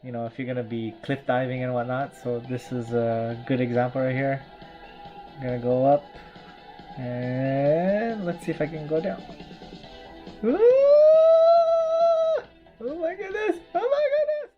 you know, if you're gonna be cliff diving and whatnot. So this is a good example right here. I'm gonna go up and let's see if I can go down. Ooh! Oh my goodness! Oh my goodness!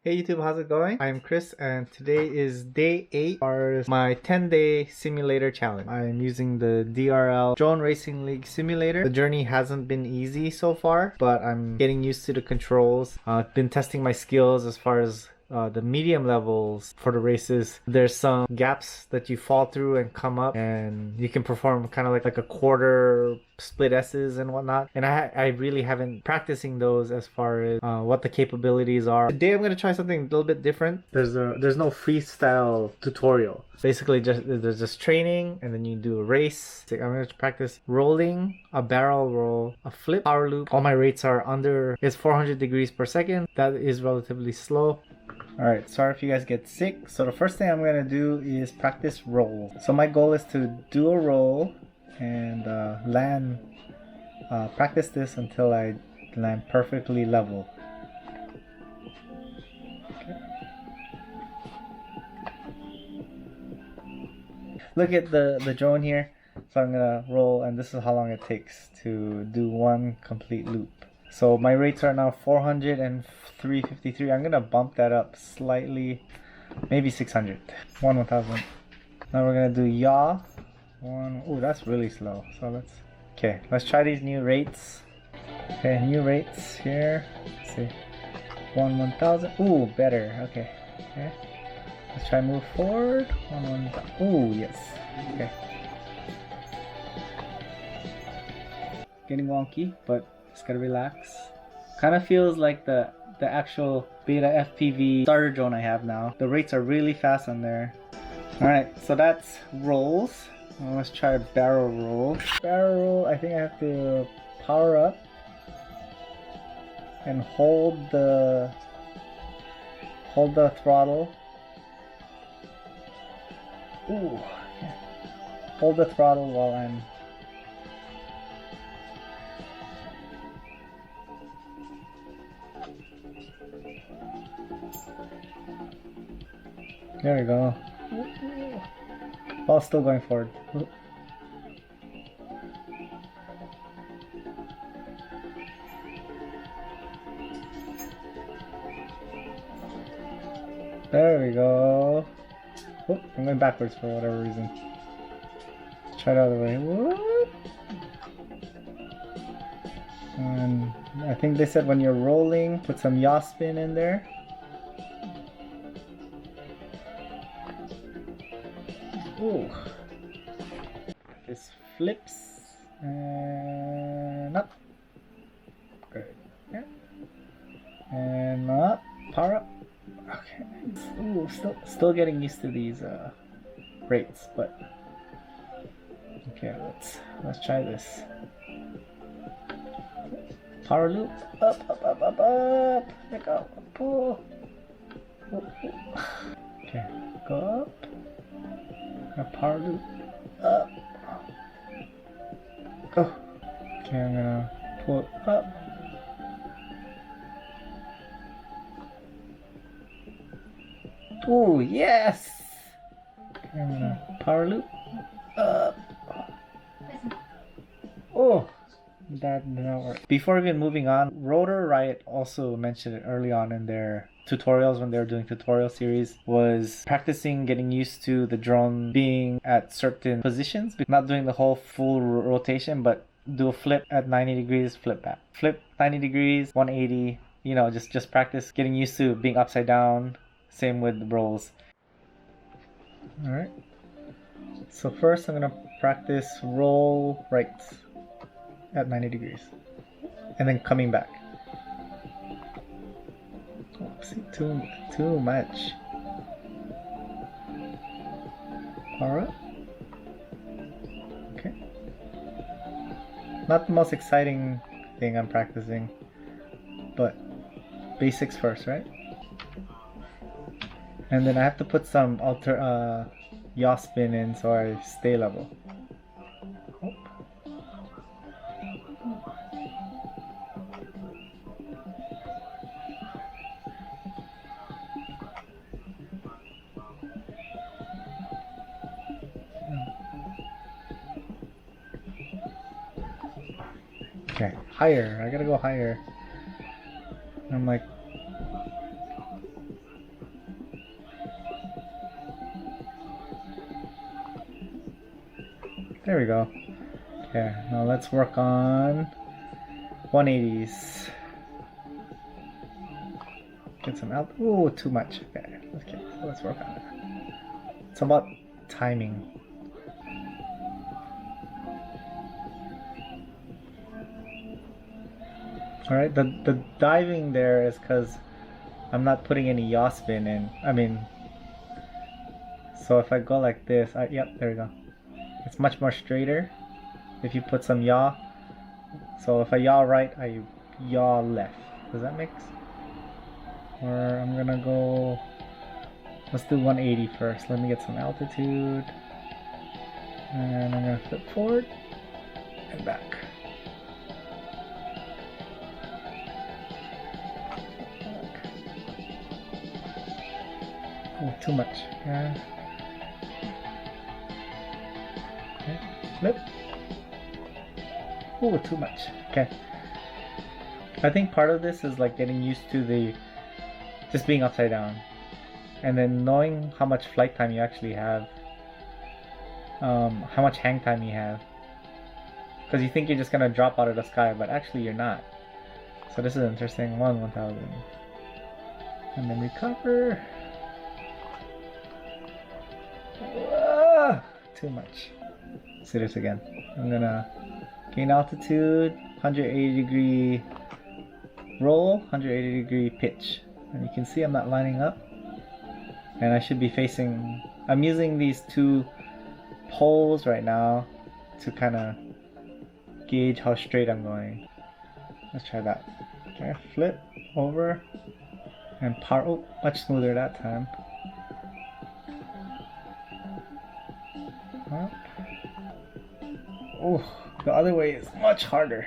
Hey YouTube, how's it going? I'm Chris and today is day 8 of my 10-day simulator challenge. I'm using the DRL Drone Racing League simulator. The journey hasn't been easy so far, but I'm getting used to the controls. I've been testing my skills as far as the medium levels for the races. There's some gaps that you fall through and come up, and you can perform kind of like a quarter split S's and whatnot. And I really haven't practicing those as far as what the capabilities are. Today I'm gonna try something a little bit different. There's no freestyle tutorial. Basically, there's just training, and then you do a race. I'm gonna practice rolling, a barrel roll, a flip, power loop. All my rates are under 400 degrees per second. That is relatively slow. Alright, sorry if you guys get sick. So the first thing I'm going to do is practice roll. So my goal is to do a roll and practice this until I land perfectly level. Okay. Look at the drone here. So I'm going to roll, and this is how long it takes to do one complete loop. So my rates are now 400 and 353. I'm gonna bump that up slightly, maybe 600. 1000. Now we're gonna do yaw. Oh, that's really slow. So let's try these new rates. Okay, new rates here. Let's see, 1000. Ooh, better. Okay. Let's try move forward. 1000. Ooh, yes. Okay. Getting wonky, but just gotta relax. Kind of feels like the actual beta FPV starter drone I have now. The rates are really fast on there. Alright, so that's rolls. Now let's try a barrel roll. Barrel roll, I think I have to power up and hold the throttle. Ooh, yeah. Hold the throttle while I'm there we go. While still going forward. There we go. Oh, I'm going backwards for whatever reason. Let's try the other way. Whoop. And I think they said when you're rolling, put some yaw spin in there. Ooh. This flips and up. Good. Yeah. And up. Power up. Okay. Ooh, still getting used to these rates, but okay. Let's try this. Power loop. Up. Let go. Pull. Okay. Go up. A power loop up. Oh. Okay, I'm gonna pull it up. Oh yes! Okay, I'm gonna power loop up. Oh, that did not work. Before even moving on, Rotor Riot also mentioned it early on in their tutorials when they were doing tutorial series, was practicing getting used to the drone being at certain positions, not doing the whole full rotation, but do a flip at 90 degrees, flip back, flip 90 degrees, 180, you know, just practice getting used to being upside down. Same with the rolls. All right, so first I'm gonna practice roll right at 90 degrees and then coming back. See, too much. Power up. Okay. Not the most exciting thing I'm practicing, but basics first, right? And then I have to put some yaw spin in so I stay level. Okay, higher. I gotta go higher. I'm like, there we go. Okay, now let's work on 180s. Get some out. Ooh, too much. Okay, so let's work on it. It's about timing. Alright, the diving there is because I'm not putting any yaw spin in. I mean, so if I go like this, yep, there we go. It's much more straighter if you put some yaw. So if I yaw right, I yaw left. Does that make sense? Or I'm gonna go, let's do 180 first. Let me get some altitude. And I'm gonna flip forward and back. Oh, too much. Yeah. Okay. Flip. Oh, too much. Okay. I think part of this is like getting used to the just being upside down, and then knowing how much flight time you actually have, how much hang time you have, because you think you're just gonna drop out of the sky, but actually you're not. So this is interesting. 1000, and then recover. Too much. Let's do this again. I'm gonna gain altitude, 180 degree roll, 180 degree pitch. And you can see I'm not lining up. And I should be facing, I'm using these two poles right now to kind of gauge how straight I'm going. Let's try that. Okay, flip over and power. Oh, much smoother that time. Up. Oh, the other way is much harder.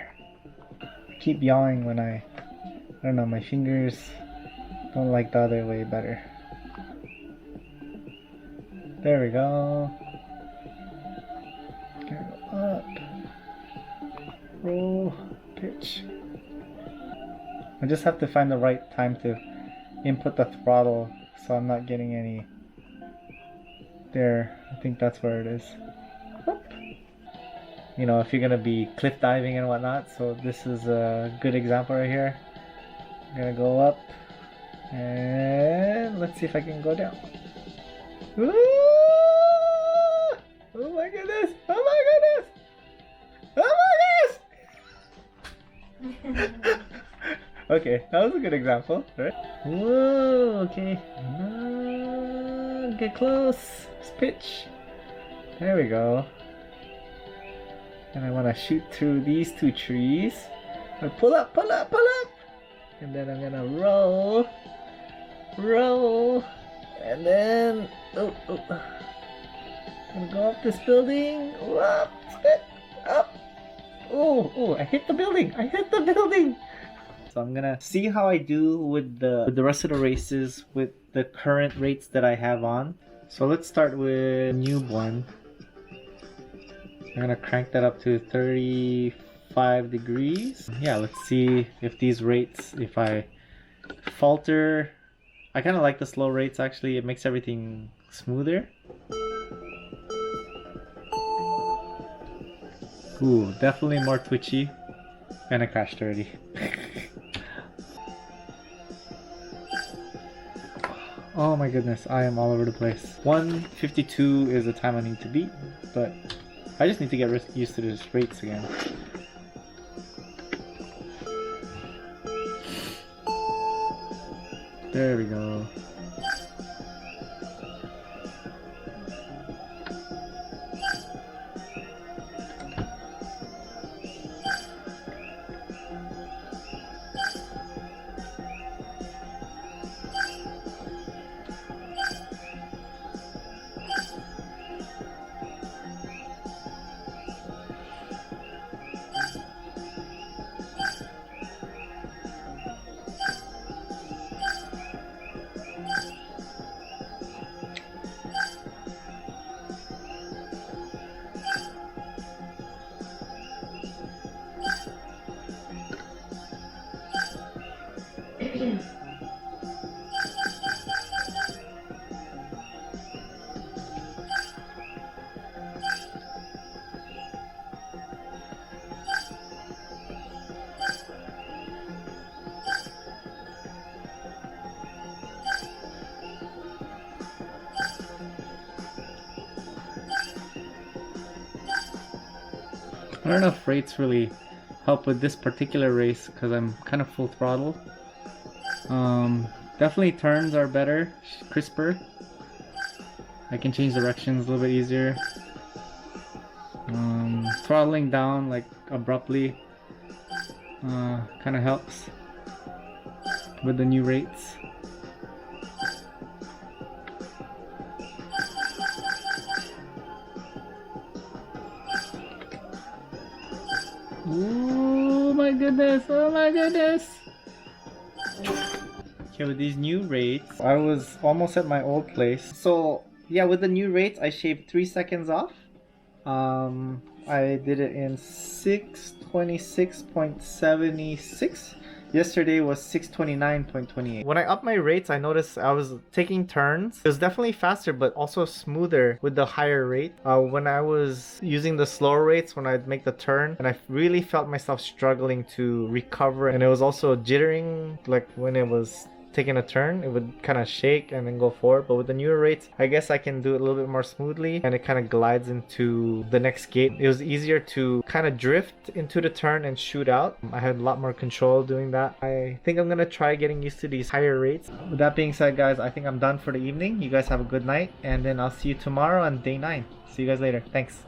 I keep yawing when I don't know, my fingers don't like the other way better. There we go. Okay, go up. Roll, pitch. I just have to find the right time to input the throttle so I'm not getting any. There, I think that's where it is. Whoop. You know, if you're gonna be cliff diving and whatnot, so this is a good example right here. I'm gonna go up and let's see if I can go down. Ooh! Oh my goodness! Oh my goodness! Oh my goodness! Okay, that was a good example, right? Whoa, okay. Get close. Let's pitch. There we go. And I want to shoot through these two trees. Pull up, pull up, pull up! And then I'm gonna roll. Roll. And then, I'm gonna go up this building. Up, spit, up. Oh, I hit the building. I hit the building. So I'm gonna see how I do with the rest of the races with the current rates that I have on. So let's start with newborn. I'm gonna crank that up to 35 degrees. Yeah, let's see if these rates, if I falter. I kind of like the slow rates actually. It makes everything smoother. Ooh, definitely more twitchy. And I crashed already. Oh my goodness, I am all over the place. 152 is the time I need to beat, but I just need to get used to these rates again. There we go. don't know if rates really help with this particular race because I'm kind of full throttle. Definitely turns are better, crisper. I can change directions a little bit easier. Throttling down like abruptly kind of helps with the new rates. Oh my goodness, oh my goodness. Okay, with these new rates, I was almost at my old place. So yeah, with the new rates, I shaved 3 seconds off. I did it in 626.76. Yesterday was 629.28. When I upped my rates, I noticed I was taking turns. It was definitely faster, but also smoother with the higher rate. When I was using the slower rates, when I'd make the turn, and I really felt myself struggling to recover, and it was also jittering, like when it was taking a turn, it would kind of shake and then go forward. But with the newer rates, I guess I can do it a little bit more smoothly, and it kind of glides into the next gate. It was easier to kind of drift into the turn and shoot out. I had a lot more control doing that. I think I'm gonna try getting used to these higher rates. With that being said, guys, I think I'm done for the evening. You guys have a good night, and then I'll see you tomorrow on day 9. See you guys later. Thanks.